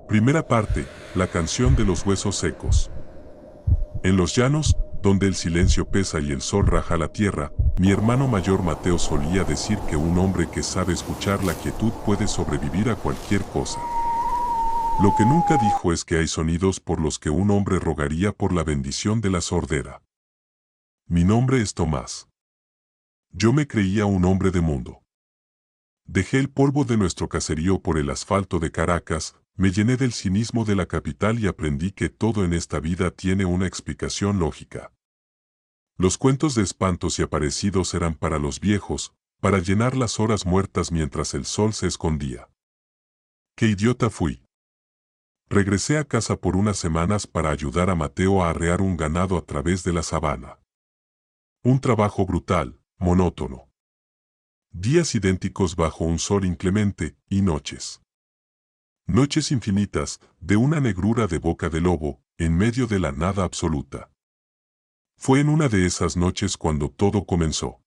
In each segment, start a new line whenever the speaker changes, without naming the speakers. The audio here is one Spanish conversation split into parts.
Primera parte, la canción de los huesos secos. En los llanos, donde el silencio pesa y el sol raja la tierra, mi hermano mayor Mateo solía decir que un hombre que sabe escuchar la quietud puede sobrevivir a cualquier cosa. Lo que nunca dijo es que hay sonidos por los que un hombre rogaría por la bendición de la sordera. Mi nombre es Tomás. Yo me creía un hombre de mundo. Dejé el polvo de nuestro caserío por el asfalto de Caracas, me llené del cinismo de la capital y aprendí que todo en esta vida tiene una explicación lógica. Los cuentos de espantos y aparecidos eran para los viejos, para llenar las horas muertas mientras el sol se escondía. ¡Qué idiota fui! Regresé a casa por unas semanas para ayudar a Mateo a arrear un ganado a través de la sabana. Un trabajo brutal, monótono. Días idénticos bajo un sol inclemente, y noches. Noches infinitas, de una negrura de boca de lobo, en medio de la nada absoluta. Fue en una de esas noches cuando todo comenzó.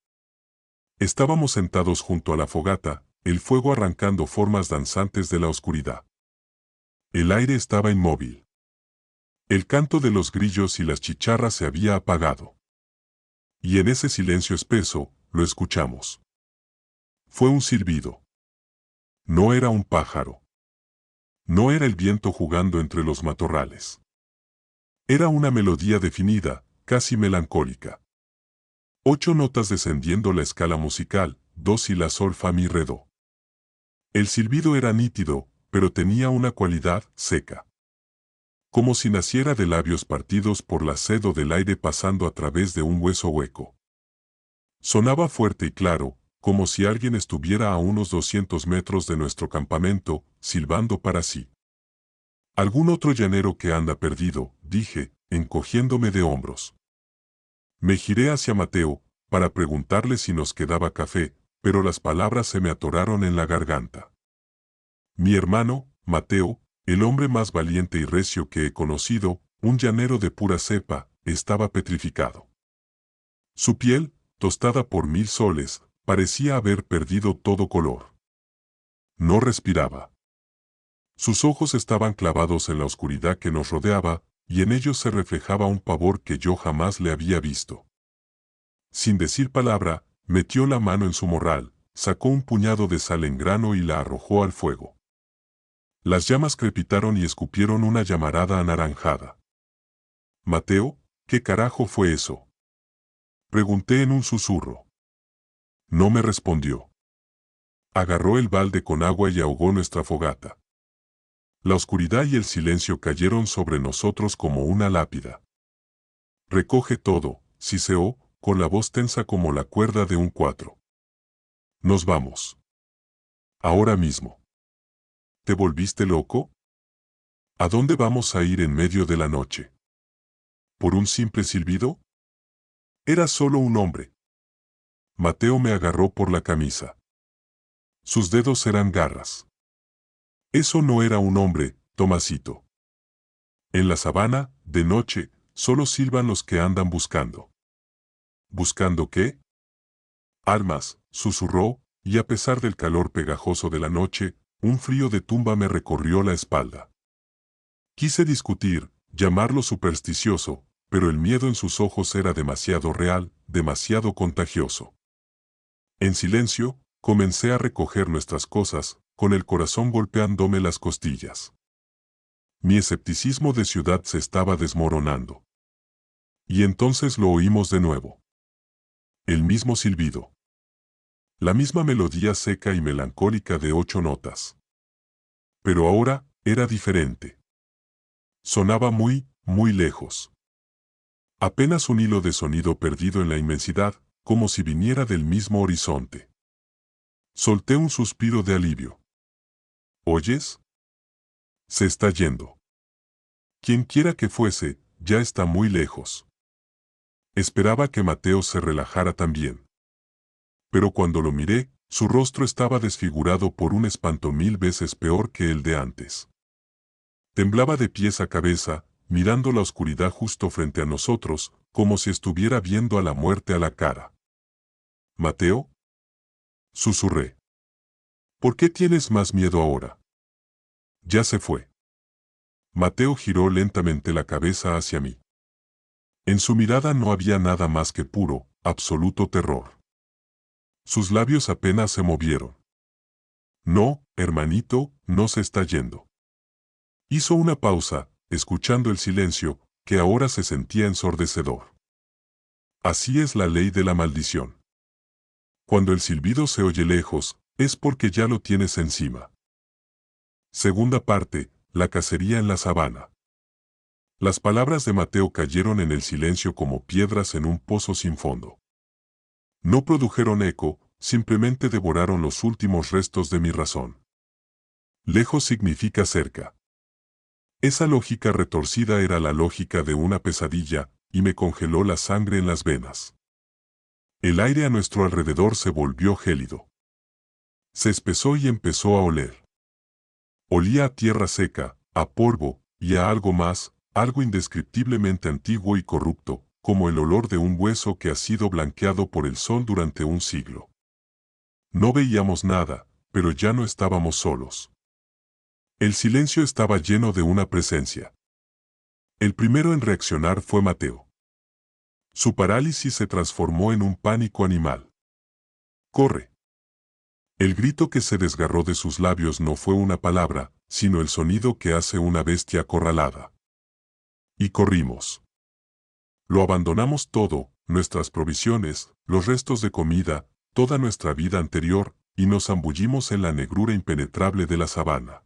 Estábamos sentados junto a la fogata, el fuego arrancando formas danzantes de la oscuridad. El aire estaba inmóvil. El canto de los grillos y las chicharras se había apagado. Y en ese silencio espeso, lo escuchamos. Fue un silbido. No era un pájaro. No era el viento jugando entre los matorrales. Era una melodía definida, casi melancólica. 8 notas descendiendo la escala musical, do si la sol fa mi re do. El silbido era nítido, pero tenía una cualidad seca. Como si naciera de labios partidos por la sed o del aire pasando a través de un hueso hueco. Sonaba fuerte y claro, como si alguien estuviera a unos 200 metros de nuestro campamento, silbando para sí. Algún otro llanero que anda perdido, dije, encogiéndome de hombros. Me giré hacia Mateo, para preguntarle si nos quedaba café, pero las palabras se me atoraron en la garganta. Mi hermano, Mateo, el hombre más valiente y recio que he conocido, un llanero de pura cepa, estaba petrificado. Su piel, tostada por 1000 soles, parecía haber perdido todo color. No respiraba. Sus ojos estaban clavados en la oscuridad que nos rodeaba, y en ellos se reflejaba un pavor que yo jamás le había visto. Sin decir palabra, metió la mano en su morral, sacó un puñado de sal en grano y la arrojó al fuego. Las llamas crepitaron y escupieron una llamarada anaranjada. «Mateo, ¿qué carajo fue eso?», pregunté en un susurro. No me respondió. Agarró el balde con agua y ahogó nuestra fogata. La oscuridad y el silencio cayeron sobre nosotros como una lápida. «Recoge todo», siseó, con la voz tensa como la cuerda de un cuatro. «Nos vamos. Ahora mismo». ¿Te volviste loco? ¿A dónde vamos a ir en medio de la noche? ¿Por un simple silbido? Era solo un hombre. Mateo me agarró por la camisa. Sus dedos eran garras. Eso no era un hombre, Tomasito. En la sabana, de noche, solo silban los que andan buscando. ¿Buscando qué? Armas, susurró, y a pesar del calor pegajoso de la noche, un frío de tumba me recorrió la espalda. Quise discutir, llamarlo supersticioso, pero el miedo en sus ojos era demasiado real, demasiado contagioso. En silencio, comencé a recoger nuestras cosas, con el corazón golpeándome las costillas. Mi escepticismo de ciudad se estaba desmoronando. Y entonces lo oímos de nuevo. El mismo silbido. La misma melodía seca y melancólica de 8 notas. Pero ahora, era diferente. Sonaba muy, muy lejos. Apenas un hilo de sonido perdido en la inmensidad, como si viniera del mismo horizonte. Solté un suspiro de alivio. ¿Oyes? Se está yendo. Quien quiera que fuese, ya está muy lejos. Esperaba que Mateo se relajara también. Pero cuando lo miré, su rostro estaba desfigurado por un espanto 1000 veces peor que el de antes. Temblaba de pies a cabeza, mirando la oscuridad justo frente a nosotros, como si estuviera viendo a la muerte a la cara. «¿Mateo?», susurré. «¿Por qué tienes más miedo ahora?». Ya se fue. Mateo giró lentamente la cabeza hacia mí. En su mirada no había nada más que puro, absoluto terror. Sus labios apenas se movieron. No, hermanito, no se está yendo. Hizo una pausa, escuchando el silencio, que ahora se sentía ensordecedor. Así es la ley de la maldición. Cuando el silbido se oye lejos, es porque ya lo tienes encima. Segunda parte, la cacería en la sabana. Las palabras de Mateo cayeron en el silencio como piedras en un pozo sin fondo. No produjeron eco, simplemente devoraron los últimos restos de mi razón. Lejos significa cerca. Esa lógica retorcida era la lógica de una pesadilla, y me congeló la sangre en las venas. El aire a nuestro alrededor se volvió gélido. Se espesó y empezó a oler. Olía a tierra seca, a polvo, y a algo más, algo indescriptiblemente antiguo y corrupto, como el olor de un hueso que ha sido blanqueado por el sol durante un siglo. No veíamos nada, pero ya no estábamos solos. El silencio estaba lleno de una presencia. El primero en reaccionar fue Mateo. Su parálisis se transformó en un pánico animal. ¡Corre! El grito que se desgarró de sus labios no fue una palabra, sino el sonido que hace una bestia acorralada. Y corrimos. Lo abandonamos todo, nuestras provisiones, los restos de comida, toda nuestra vida anterior, y nos zambullimos en la negrura impenetrable de la sabana.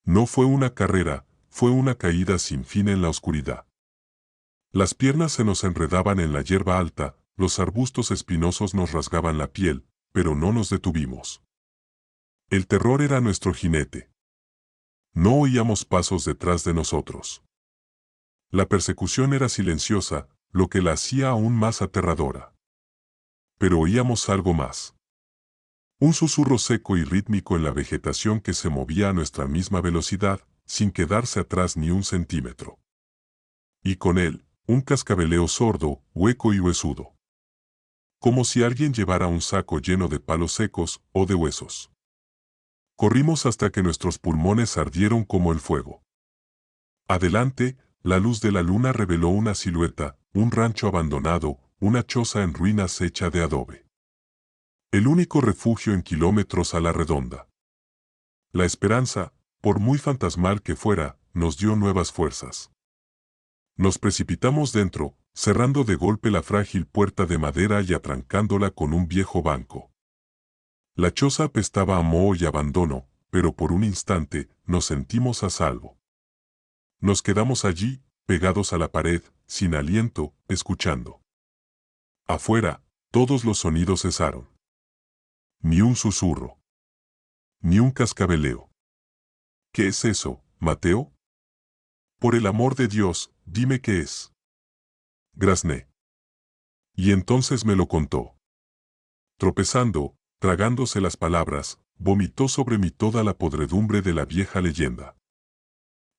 No fue una carrera, fue una caída sin fin en la oscuridad. Las piernas se nos enredaban en la hierba alta, los arbustos espinosos nos rasgaban la piel, pero no nos detuvimos. El terror era nuestro jinete. No oíamos pasos detrás de nosotros. La persecución era silenciosa, lo que la hacía aún más aterradora. Pero oíamos algo más. Un susurro seco y rítmico en la vegetación que se movía a nuestra misma velocidad, sin quedarse atrás ni un centímetro. Y con él, un cascabeleo sordo, hueco y huesudo. Como si alguien llevara un saco lleno de palos secos o de huesos. Corrimos hasta que nuestros pulmones ardieron como el fuego. Adelante, la luz de la luna reveló una silueta, un rancho abandonado, una choza en ruinas hecha de adobe. El único refugio en kilómetros a la redonda. La esperanza, por muy fantasmal que fuera, nos dio nuevas fuerzas. Nos precipitamos dentro, cerrando de golpe la frágil puerta de madera y atrancándola con un viejo banco. La choza apestaba a moho y abandono, pero por un instante nos sentimos a salvo. Nos quedamos allí, pegados a la pared, sin aliento, escuchando. Afuera, todos los sonidos cesaron. Ni un susurro. Ni un cascabeleo. ¿Qué es eso, Mateo? Por el amor de Dios, dime qué es. Grazné. Y entonces me lo contó. Tropezando, tragándose las palabras, vomitó sobre mí toda la podredumbre de la vieja leyenda.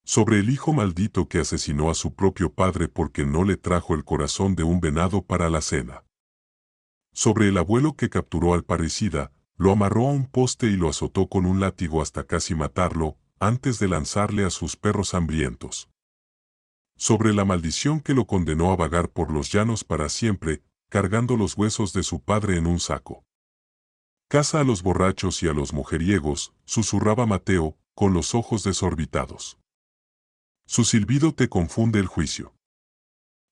Sobre el hijo maldito que asesinó a su propio padre porque no le trajo el corazón de un venado para la cena. Sobre el abuelo que capturó al parricida, lo amarró a un poste y lo azotó con un látigo hasta casi matarlo, antes de lanzarle a sus perros hambrientos. Sobre la maldición que lo condenó a vagar por los llanos para siempre, cargando los huesos de su padre en un saco. Caza a los borrachos y a los mujeriegos, susurraba Mateo, con los ojos desorbitados. Su silbido te confunde el juicio.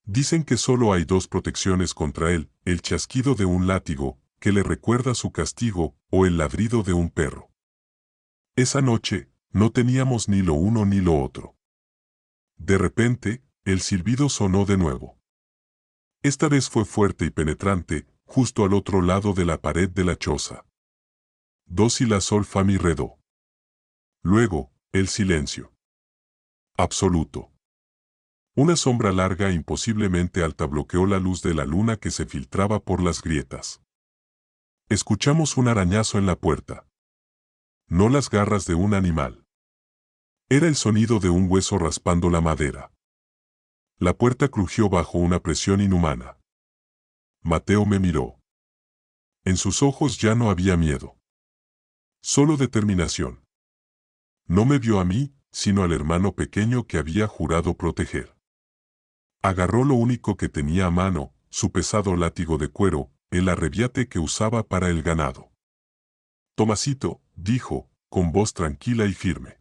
Dicen que solo hay dos protecciones contra él, el chasquido de un látigo, que le recuerda su castigo, o el ladrido de un perro. Esa noche, no teníamos ni lo uno ni lo otro. De repente, el silbido sonó de nuevo. Esta vez fue fuerte y penetrante, justo al otro lado de la pared de la choza. Dócil a sol fa mi redó. Luego, el silencio. Absoluto. Una sombra larga e imposiblemente alta bloqueó la luz de la luna que se filtraba por las grietas. Escuchamos un arañazo en la puerta. No las garras de un animal. Era el sonido de un hueso raspando la madera. La puerta crujió bajo una presión inhumana. Mateo me miró. En sus ojos ya no había miedo. Solo determinación. No me vio a mí, sino al hermano pequeño que había jurado proteger. Agarró lo único que tenía a mano, su pesado látigo de cuero, el arrebiate que usaba para el ganado. «Tomasito», dijo, con voz tranquila y firme.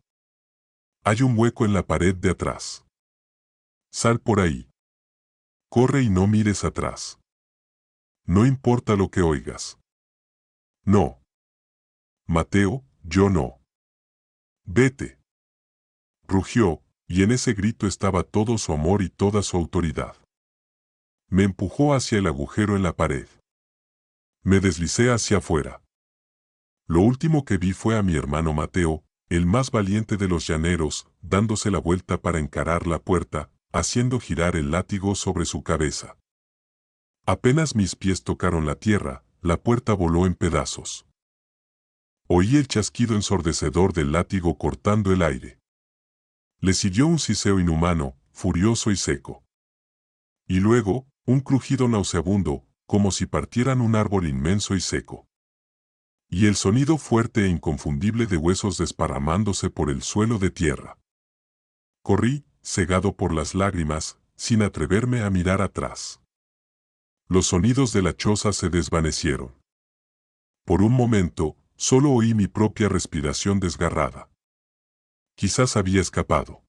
«Hay un hueco en la pared de atrás. Sal por ahí. Corre y no mires atrás. No importa lo que oigas». «No. Mateo, yo no». «Vete». Rugió, y en ese grito estaba todo su amor y toda su autoridad. Me empujó hacia el agujero en la pared. Me deslicé hacia afuera. Lo último que vi fue a mi hermano Mateo, el más valiente de los llaneros, dándose la vuelta para encarar la puerta, haciendo girar el látigo sobre su cabeza. Apenas mis pies tocaron la tierra, la puerta voló en pedazos. Oí el chasquido ensordecedor del látigo cortando el aire. Le siguió un siseo inhumano, furioso y seco. Y luego, un crujido nauseabundo, como si partieran un árbol inmenso y seco. Y el sonido fuerte e inconfundible de huesos desparramándose por el suelo de tierra. Corrí, cegado por las lágrimas, sin atreverme a mirar atrás. Los sonidos de la choza se desvanecieron. Por un momento, solo oí mi propia respiración desgarrada. Quizás había escapado.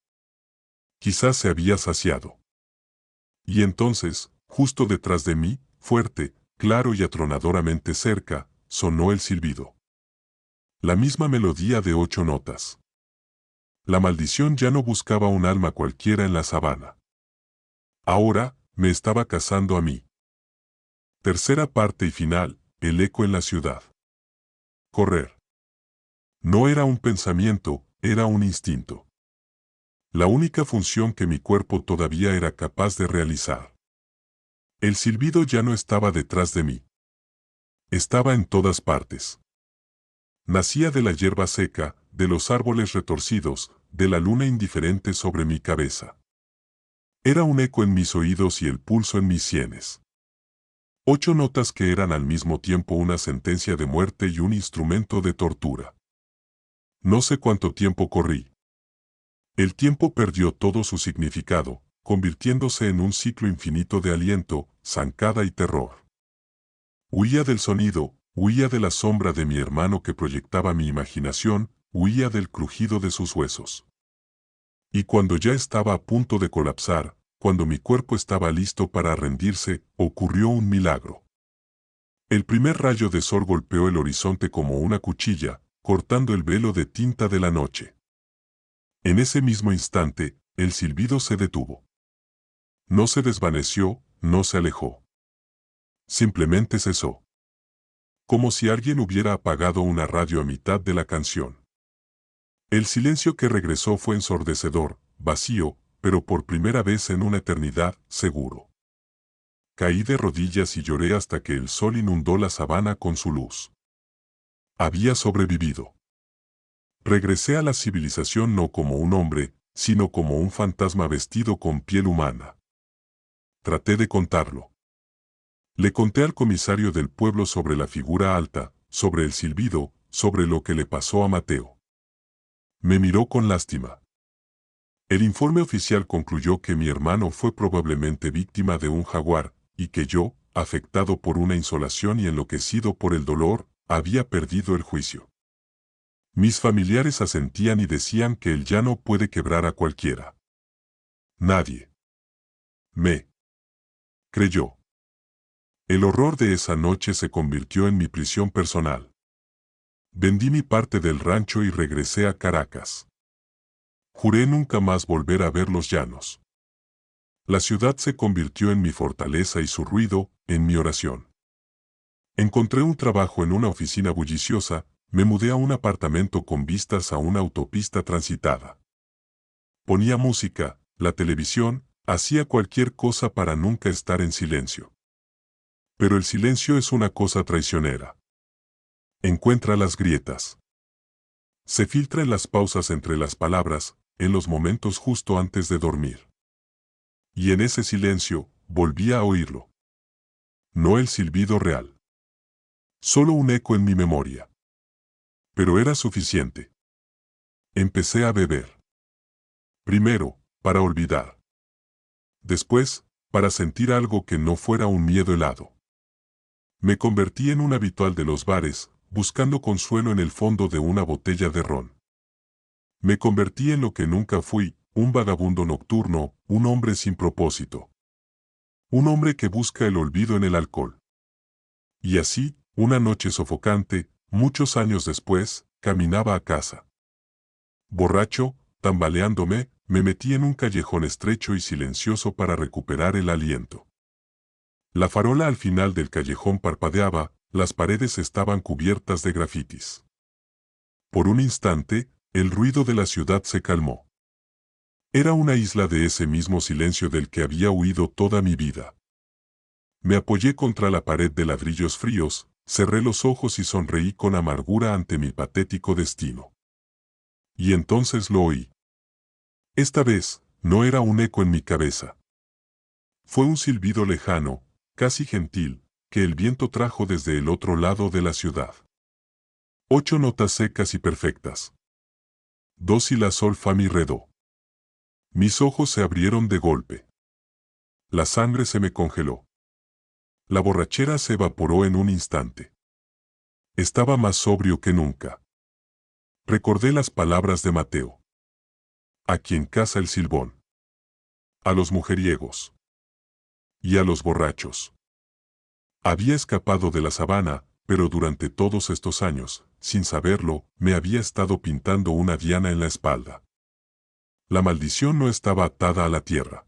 Quizás se había saciado. Y entonces, justo detrás de mí, fuerte, claro y atronadoramente cerca, sonó el silbido. La misma melodía de 8 notas. La maldición ya no buscaba un alma cualquiera en la sabana. Ahora, me estaba cazando a mí. Tercera parte y final, el eco en la ciudad. Correr. No era un pensamiento, era un instinto. La única función que mi cuerpo todavía era capaz de realizar. El silbido ya no estaba detrás de mí. Estaba en todas partes. Nacía de la hierba seca, de los árboles retorcidos, de la luna indiferente sobre mi cabeza. Era un eco en mis oídos y el pulso en mis sienes. 8 notas que eran al mismo tiempo una sentencia de muerte y un instrumento de tortura. No sé cuánto tiempo corrí. El tiempo perdió todo su significado, convirtiéndose en un ciclo infinito de aliento, zancada y terror. Huía del sonido, huía de la sombra de mi hermano que proyectaba mi imaginación, huía del crujido de sus huesos. Y cuando ya estaba a punto de colapsar, cuando mi cuerpo estaba listo para rendirse, ocurrió un milagro. El primer rayo de sol golpeó el horizonte como una cuchilla, cortando el velo de tinta de la noche. En ese mismo instante, el silbido se detuvo. No se desvaneció, no se alejó. Simplemente cesó. Como si alguien hubiera apagado una radio a mitad de la canción. El silencio que regresó fue ensordecedor, vacío, pero por primera vez en una eternidad, seguro. Caí de rodillas y lloré hasta que el sol inundó la sabana con su luz. Había sobrevivido. Regresé a la civilización no como un hombre, sino como un fantasma vestido con piel humana. Traté de contarlo. Le conté al comisario del pueblo sobre la figura alta, sobre el silbido, sobre lo que le pasó a Mateo. Me miró con lástima. El informe oficial concluyó que mi hermano fue probablemente víctima de un jaguar, y que yo, afectado por una insolación y enloquecido por el dolor, había perdido el juicio. Mis familiares asentían y decían que el llano puede quebrar a cualquiera. Nadie me creyó. El horror de esa noche se convirtió en mi prisión personal. Vendí mi parte del rancho y regresé a Caracas. Juré nunca más volver a ver los llanos. La ciudad se convirtió en mi fortaleza y su ruido, en mi oración. Encontré un trabajo en una oficina bulliciosa, me mudé a un apartamento con vistas a una autopista transitada. Ponía música, la televisión, hacía cualquier cosa para nunca estar en silencio. Pero el silencio es una cosa traicionera. Encuentra las grietas. Se filtra en las pausas entre las palabras, en los momentos justo antes de dormir. Y en ese silencio, volví a oírlo. No el silbido real. Solo un eco en mi memoria. Pero era suficiente. Empecé a beber. Primero, para olvidar. Después, para sentir algo que no fuera un miedo helado. Me convertí en un habitual de los bares, buscando consuelo en el fondo de una botella de ron. Me convertí en lo que nunca fui, un vagabundo nocturno, un hombre sin propósito. Un hombre que busca el olvido en el alcohol. Y así, una noche sofocante, muchos años después, caminaba a casa. Borracho, tambaleándome, me metí en un callejón estrecho y silencioso para recuperar el aliento. La farola al final del callejón parpadeaba, las paredes estaban cubiertas de grafitis. Por un instante, el ruido de la ciudad se calmó. Era una isla de ese mismo silencio del que había huido toda mi vida. Me apoyé contra la pared de ladrillos fríos, cerré los ojos y sonreí con amargura ante mi patético destino. Y entonces lo oí. Esta vez, no era un eco en mi cabeza. Fue un silbido lejano, casi gentil, que el viento trajo desde el otro lado de la ciudad. 8 notas secas y perfectas. Do si la sol fa mi re do. Mis ojos se abrieron de golpe. La sangre se me congeló. La borrachera se evaporó en un instante. Estaba más sobrio que nunca. Recordé las palabras de Mateo. A quien caza el silbón. A los mujeriegos. Y a los borrachos. Había escapado de la sabana, pero durante todos estos años, sin saberlo, me había estado pintando una diana en la espalda. La maldición no estaba atada a la tierra.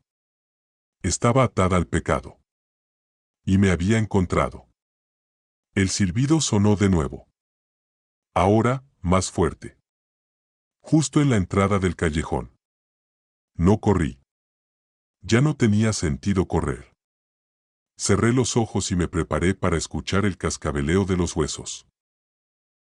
Estaba atada al pecado. Y me había encontrado. El silbido sonó de nuevo. Ahora, más fuerte. Justo en la entrada del callejón. No corrí. Ya no tenía sentido correr. Cerré los ojos y me preparé para escuchar el cascabeleo de los huesos.